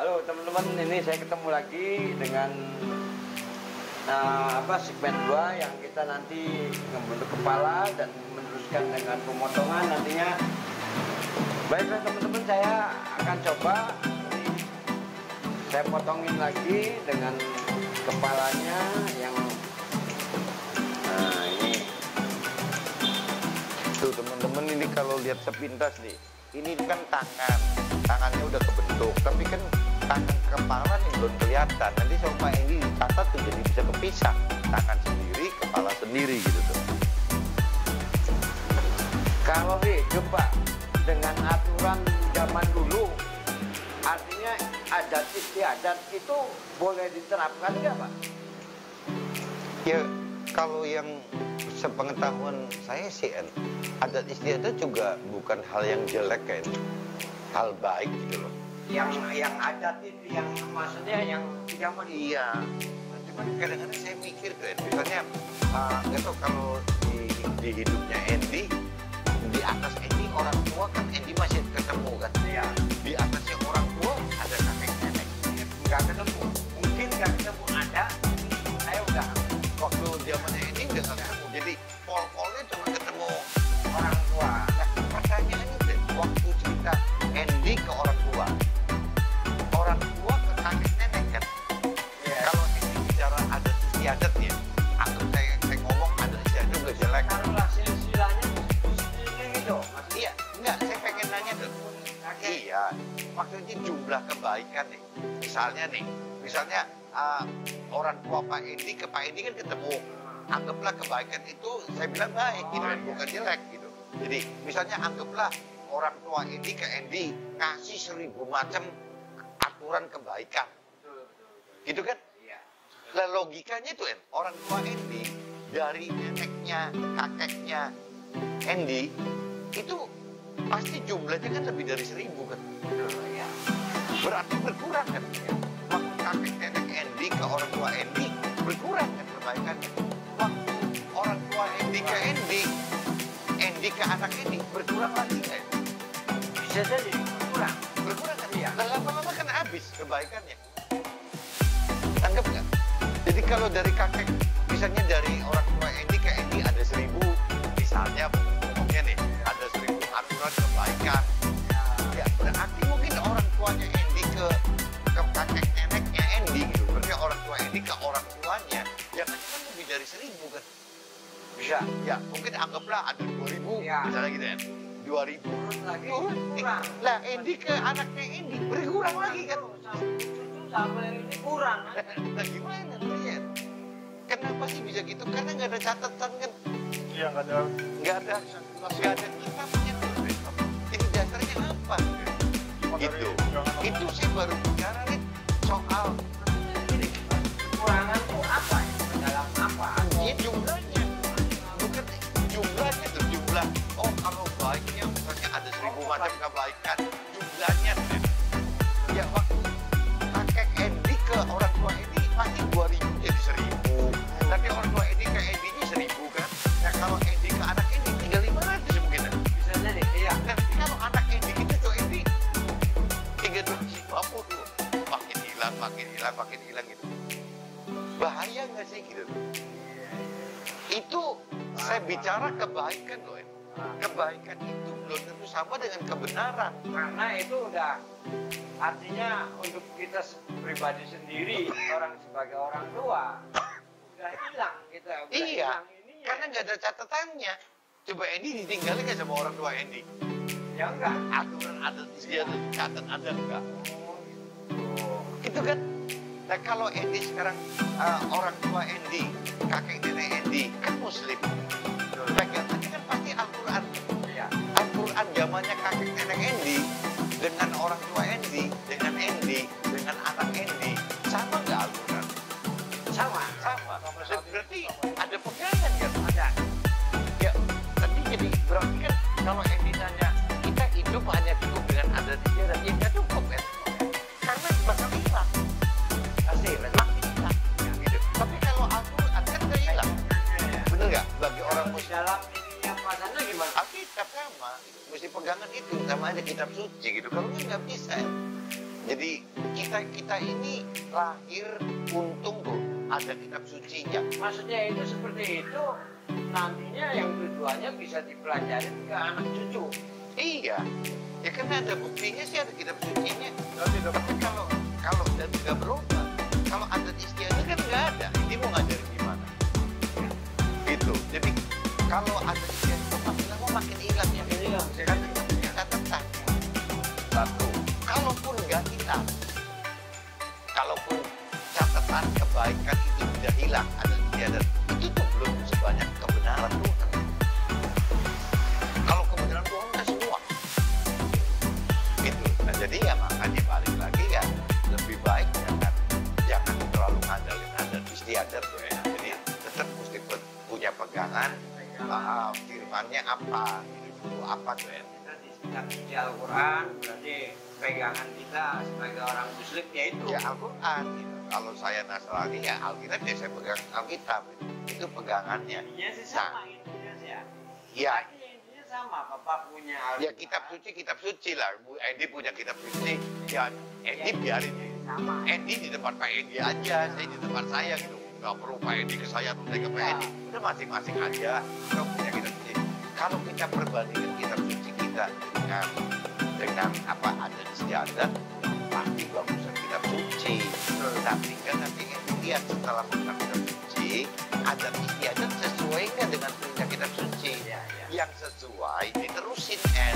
Halo teman-teman, ini saya ketemu lagi dengan segmen 2 yang kita nanti membentuk kepala dan meneruskan dengan pemotongan nantinya. Baiklah teman-teman, saya akan coba ini saya potongin lagi dengan kepalanya yang ini. Tuh teman-teman, ini kalau lihat sepintas nih, ini kan tangannya udah kebentuk, tapi kan tangan kepala nih belum kelihatan. Nanti sama ini dicatat tuh jadi bisa kepisah, tangan sendiri, kepala sendiri gitu tuh. Kalau hidup Pak dengan aturan zaman dulu, artinya adat istiadat itu boleh diterapkan nggak Pak? Ya kalau yang sepengetahuan saya sih, adat istiadat juga bukan hal yang jelek kan, hal baik gitu loh. Yang adat itu yang maksudnya yang zaman Iya, cuman kadang-kadang saya mikir tuh, misalnya nggak tahu kalau di hidupnya Andy, di atas Andy orang tua kan Andy masih ketemu kan, ya di atasnya orang tua ada kakek nenek, nggak ketemu, mungkin nggak ketemu ada, saya udah waktu zamannya Andy udah nggak ketemu, jadi pol-polnya cuma ketemu orang tua. Nah, pertanyaannya deh, waktu cerita Andy ke orang tua ke kakek nenek kan. Yeah. Kalau ini bicara adat istiadat ya, atau saya ngomong adat istiadat udah jelek. Taruhlah silsilahnya gitu. Iya, enggak, saya pengen nanya tuh. Iya, maksudnya jumlah kebaikan nih. Misalnya orang tua Pak Edi ke Pak Edi kan ketemu. Anggaplah kebaikan itu saya bilang baik gitu, bukan jelek gitu. Jadi misalnya anggaplah orang tua Edi ke Edi ngasih 1000 macam aturan kebaikan. Gitu kan? Iya. Lah logikanya tuh orang tua Andy dari neneknya, kakeknya Andy itu pasti jumlahnya kan lebih dari 1000 kan? Iya. Berarti berkurang kan? Waktu kakek nenek Andy ke orang tua Andy berkurang kan kebaikannya. Waktu orang tua Andy ke Andy ke anak Andy berkurang lagi kan? Bisa jadi kurang. Berkurang kan? Iya. Lah lama-lama kan habis kebaikannya. Anggap nggak? Jadi kalau dari kakek, misalnya dari orang tua Andy ke Andy ada 1000, misalnya umumnya nih, ada 1000 aturan kebaikan. Ya, berarti mungkin orang tuanya Andy ke kakek neneknya Andy gitu. Berarti orang tua Andy ke orang tuanya, jangan-jangan lebih dari 1000 kan? Bisa. Ya, mungkin anggaplah ada 2000, Ya. misalnya gitu ya. 2000. Turun lagi. Turun. Kurang. Lah, Andy ke anaknya Andy berkurang lagi kan? Sama yang ini kurang. Nah gimana lihat? Kenapa sih bisa gitu? Karena nggak ada catatan kan? Iya, nggak ada kitabnya tuh. Ini dasarnya apa? Gitu. Itu sih baru bicara nih soal Kekurangan tuh apa ya? Dalam apa? ya jumlahnya. Bukan jumlahnya tuh jumlah. Oh kalau baiknya misalnya ada 1000 macam kebaikan. Jumlahnya tuh. Ya waktu kakek Andy ke orang tua Andy pasti 2000 jadi 1000. Tapi orang tua Andy ke Andy-nya 1000 kan. Nah kalau Andy ke anak Andy tinggal 500 mungkin. Bisa jadi. Iya. Nah kalau anak Andy gitu tuh Andy tinggal 250. Makin hilang gitu. Bahaya nggak sih gitu? Itu saya bicara kebaikan loh. Kebaikan itu belum tentu sama dengan kebenaran. Karena itu udah artinya untuk kita pribadi sendiri, orang sebagai orang tua, udah hilang kita. Udah Iya, hilang ininya. karena nggak ada catatannya. Coba Andy ditinggalin nggak sama orang tua Andy? Ya enggak. Aturan adat istiadat catat ada nggak? Oh, Gitu kan? Nah kalau Andy sekarang orang tua Andy, kakek nenek Andy kan Muslim, pegangannya kan pasti Al-Quran. iya. Al-Quran zamannya kakek nenek Andy dengan orang tua Andy, dengan anak Andy, sama nggak Al-Quran? Sama. Berarti ada pegangan kan? Ada. Ya, tapi jadi berarti kan kalau Andy nanya kita hidup hanya cukup dengan adat istiadat, ya nggak cukup kan? Karena bakal hilang. Pasti. Makin hilang. Gitu. Tapi kalau Al-Quran kan nggak hilang. Bener nggak? Bagi orang Muslim. Dalam ininya pasangnya gimana? Alkitab sama, mesti pegangan itu sama aja kitab suci gitu. Kalau nggak bisa. Jadi kita ini lahir untung tuh ada kitab sucinya. Maksudnya itu seperti itu, nantinya yang tujuannya bisa dipelajari ke anak cucu. Iya, ya kan ada buktinya sih, ada kitab sucinya. Tapi Tapi kalau dan tidak berubah, kalau adat istiadat kan nggak ada. Ini mau ngajarin gimana? Gitu. Jadi kalau adat istiadat makin lama makin hilang ya. Karena kita punya catatan. Satu, kalaupun nggak hilang, kalaupun catatan kebaikan itu tidak hilang, adat istiadat itu tuh belum sebanyak kebenaran Tuhan. Kalau kebenaran Tuhan kan semua. Gitu. Nah jadi ya makanya balik lagi ya lebih baik jangan terlalu ngandalin adat istiadat tuh ya. Jadi tetap mesti punya pegangan. Firmannya apa? Itu apa tuh ya? Kita di kitab suci Al-Quran, berarti pegangan kita sebagai orang Muslim yaitu Ya Al-Quran. Gitu. Kalau saya Nasrani ya Alkitab, ya saya pegang Alkitab. Itu pegangannya. intinya sih sama intinya sih ya. Ya, Intinya sama, Bapak punya ya kitab suci lah. Bu Edi punya kitab suci. Ya Edi biarin. sama. Edi di depan Pak Edi aja, saya di depan saya gitu. Nggak perlu Pak Edi ke saya, atau saya ke Pak Edi. Udah masing-masing aja. Kalau punya kitab suci. Kalau kita perbandingkan kitab suci kita dengan apa adat istiadat, pasti bagusan kitab suci. Tapi kan nanti lihat setelah buka kitab suci, adat istiadat sesuai nggak dengan perintah kitab suci? Yang sesuai diterusin kan,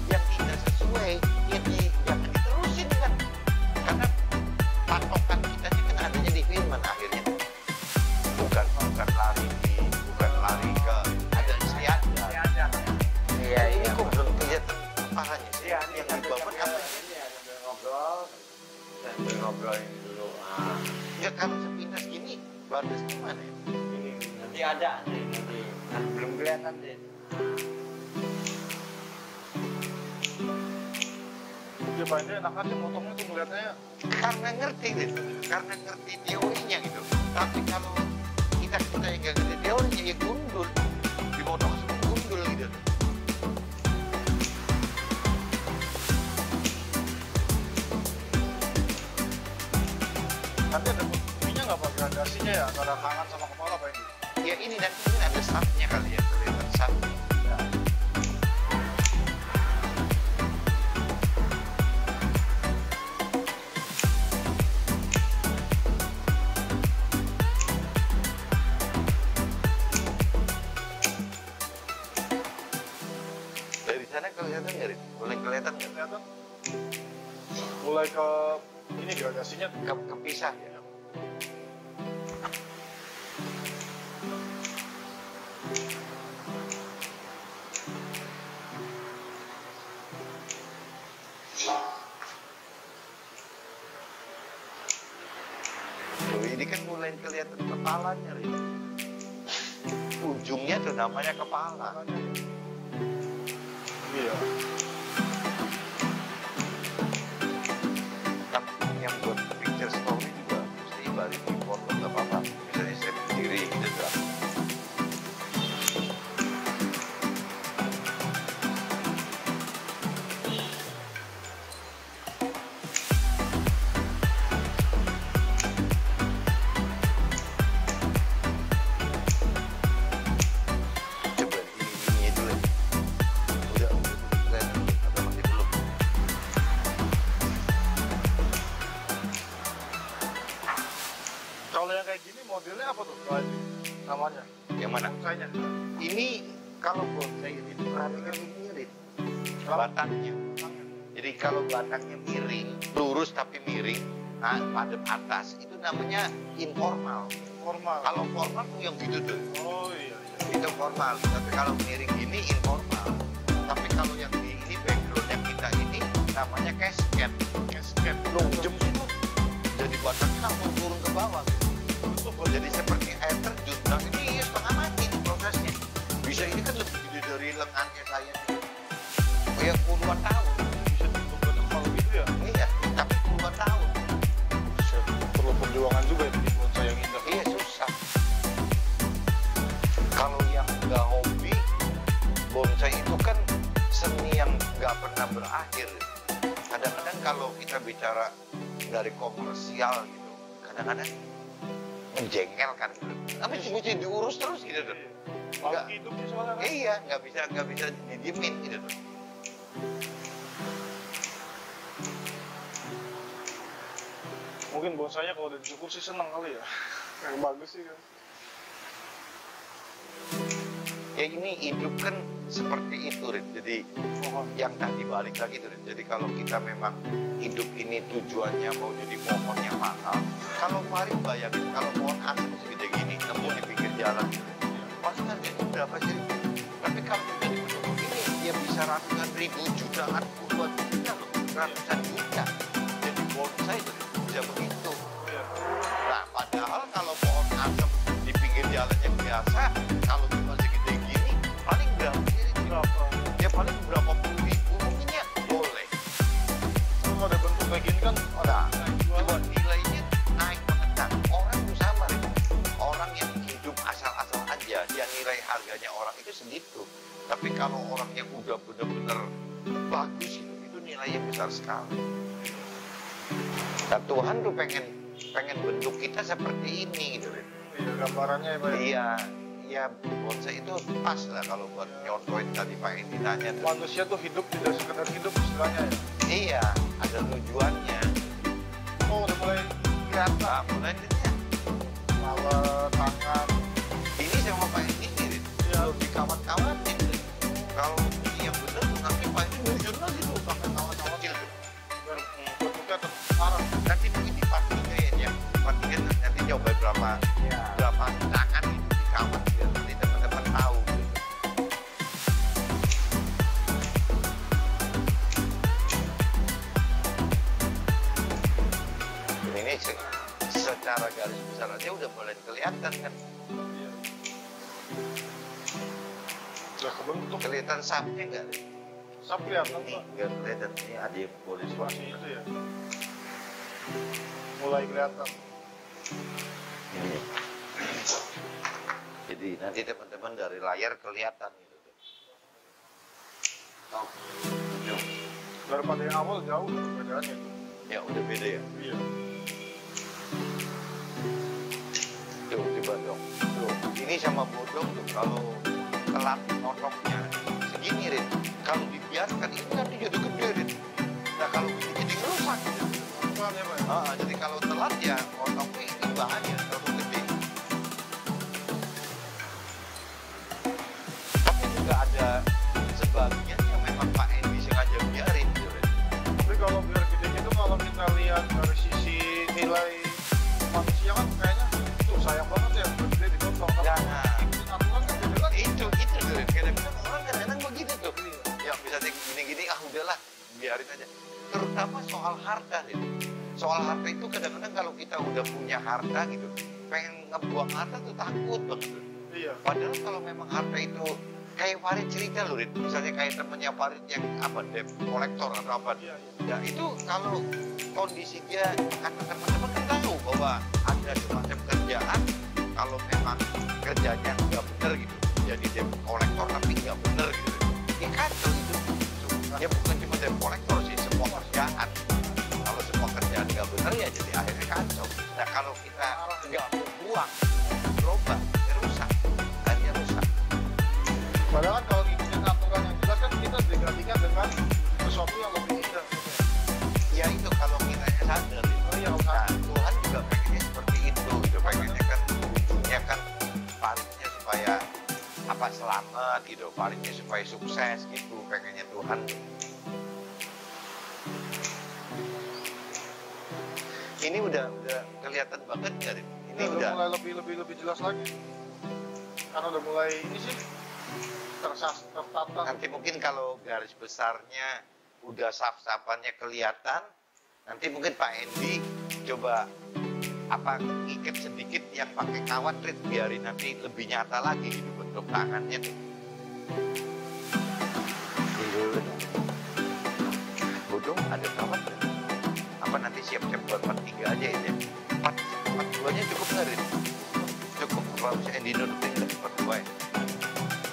yang tidak sesuai ya jangan diterusin kan. Karena patokan kita kan adanya di firman akhirnya. Bukan lari ke adat istiadat. Iya, Ini kok belum kelihatan parahnya sih. Iya, Yang dibangun apa? Sambil ngobrolin dulu. Ya kalau sepintas gini, batas gimana ya? Ini nanti ada nanti belum kelihatan deh. dia banyak enak aja motongnya tuh ngeliatnya. Karena ngerti gitu, karena ngerti teorinya gitu. Tapi kalau kita yang nggak ngerti teorinya ya gundul, dipotong semua gundul gitu. Nanti ada buktinya nggak Pak gradasinya ya antara tangan sama kepala Pak ini? Ya ini nanti mungkin ada sapnya kali ya, kelihatan sap. Ya. Dari sana kelihatan nggak, Rit? Boleh kelihatan nggak? Kelihatan? Mulai ke ini gradasinya Kepisah ya. Tuh, ini kan mulai kelihatan kepalanya, Rit. Ujungnya tuh namanya kepala. tangannya. Iya. Tapi yang buat picture story juga mesti balik di foto nggak apa-apa. Misalnya saya berdiri gitu kan. Coba ini dulu. Udah kelihatan atau masih belum? Kalau yang kayak gini modelnya apa tuh Pak Haji? Namanya? Yang mana? Bonsainya? Ini kalau bonsai itu perhatikan ini mirip batangnya. Jadi kalau batangnya miring, lurus tapi miring, nah pada atas itu namanya informal. Formal. Kalau formal tuh yang gitu tuh, Oh iya. itu formal. Tapi kalau miring ini informal. Tapi kalau yang di ini backgroundnya kita ini namanya casket. Casket. Nunjem itu jadi batangnya langsung turun ke bawah. Jadi seperti air terjun. Nah ini setengah mati nih prosesnya. Bisa ini kan lebih gede dari lengannya saya. Ya puluhan tahun. Bisa dibentuk kalau gitu ya? Iya, tapi puluhan tahun. Perlu perjuangan juga ya bikin bonsai yang indah. Iya susah. Kalau yang nggak hobi, bonsai itu kan seni yang nggak pernah berakhir. Kadang kadang-kadang kalau kita bicara dari komersial gitu, kadang-kadang menjengkelkan gitu. Tapi mesti diurus terus gitu tuh. Makhluk hidup sih soalnya kan. Iya, nggak bisa didiemin gitu tuh. Mungkin bonsainya kalau udah dicukur sih seneng kali ya. Yang bagus sih kan. Ya ini hidup kan seperti itu, Rin. Jadi yang tadi balik lagi tuh, Rin. Jadi kalau kita memang hidup ini tujuannya mau jadi pohon yang mahal, kalau mari bayangin kalau pohon asem segede gini nemu di pinggir jalan gitu, pasti harganya berapa sih? Tapi kalau jadi bentuk ini dia bisa ratusan ribu, jutaan, puluhan juta loh, ratusan juta. Jadi bonsai itu bisa begitu. Nah, padahal kalau pohon asem di pinggir jalan yang biasa, kalau cuma segede gini, paling berapa sih? Ya paling berapa puluh ribu mungkin ya boleh. Kalau ada bentuk kayak gini kan Nah, coba nilainya naik banget. Nah, orang itu sama, Rin. Orang yang hidup asal-asal aja, dia nilai harganya orang itu segitu. Tapi kalau orang yang udah bener-bener bagus itu nilainya besar sekali. Nah, Tuhan tuh pengen bentuk kita seperti ini gitu, Rin. iya gambarannya ya Pak. Iya, bonsai itu pas lah kalau buat nyontoin tadi Pak Edi nanya tuh. Manusia tuh hidup tidak sekedar hidup istilahnya ya. Iya, ada tujuannya. Oh udah mulai kelihatan. Nah, mulai lihat. Kepala, tangan. Ini sama Pak Edi nih, Iya. belum dikawat-kawatin. Kalau yang bener tuh nanti Pak Edi nunjuk lagi tuh pakai kawat-kawat kecil tuh. Bentuknya terparah. Nanti mungkin di part 3 ya, part 3 nanti coba berapa tangan itu dikawat biar nanti teman-teman tahu. Ini secara garis besar aja udah mulai kelihatan kan. Iya. Udah kebentuk. Kelihatan sapnya nggak? Sap kelihatan Ini Pak. nggak kelihatan, ini ada yang boleh Masih itu ya. Mulai kelihatan. ini. Jadi nanti teman-teman dari layar kelihatan gitu. Oh, yuk. Daripada yang awal jauh perbedaannya itu. Ya udah beda ya. Iya. Tuh coba dong. Tuh, ini sama bodong tuh kalau telat notoknya segini Rin. Kalau dibiarkan ini nanti jadi gede Rin. Nah kalau ini jadi ngerusak. Bukan ya Pak. Jadi kalau telat ya notoknya ini bahaya terlalu gede. Tapi juga ada sebagian yang memang Pak Endi sengaja biarin gitu Rin. Tapi kalau biar gede gitu kalau kita lihat dari sisi nilai manusia kan kayaknya tuh sayang banget ya gede dipotong. Ya, Ikutin aturan kan jadi kan. itu Rin. Kadang-kadang orang kadang-kadang begitu tuh. Ya bisa gini-gini udahlah biarin aja. Terutama soal harta Rin. Soal harta itu kadang-kadang kalau kita udah punya harta gitu, pengen ngebuang harta tuh takut banget. Iya. Padahal kalau memang harta itu kayak Farid cerita loh, Rin. Misalnya kayak temennya Farid yang debt kolektor atau apa. Iya. Ya itu kalau kondisinya kata teman-teman kan tahu bahwa ada semacam kerjaan kalau memang kerjanya nggak bener gitu, jadi debt kolektor tapi nggak bener gitu. Ya kacau itu. Ya bukan cuma debt kolektor sih, semua kerjaan. Kalau semua kerjaan nggak bener ya jadi akhirnya kacau. Nah kalau kita nggak mau buang, berubah, ya rusak, akhirnya rusak. Padahal kan kalau ngikutin aturan yang jelas kan kita digantikan dengan sesuatu yang lebih indah. Ya itu kalau kitanya sadar. Oh iya, Nah, Tuhan juga pengennya seperti itu. Gitu. Pengennya kan ujungnya kan paritnya supaya apa selamat gitu, paritnya supaya sukses gitu. Pengennya Tuhan. Ini udah kelihatan banget nggak? Rin? Ini udah udah. mulai lebih jelas lagi. Karena udah mulai ini sih tertata. Nanti mungkin kalau garis besarnya udah sap-sapannya kelihatan, nanti mungkin Pak Endi coba apa ikat sedikit yang pakai kawat Rin, biarin nanti lebih nyata lagi gitu bentuk tangannya tuh. Bodong ada kawat Rin. Apa nanti siap-siap buat part 3 aja ini ya? Part 2-nya cukup nggak Rin? Cukup kalau misalnya Endi nutupin dari part 2 ya?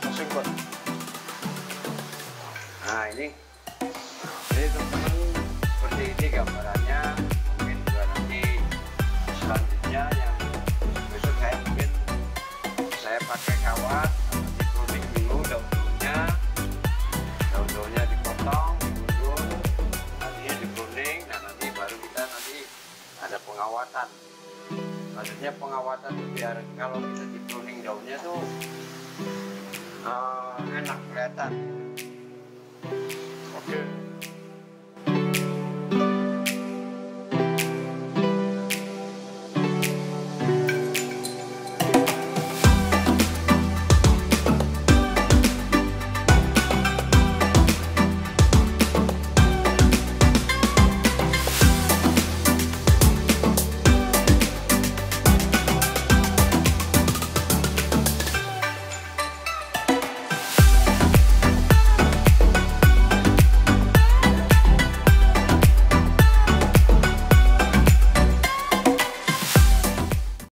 Pusing Pak. Nah ini teman-teman pengawatan. Maksudnya pengawatan biar kalau kita di pruning daunnya tuh enak kelihatan. Oke.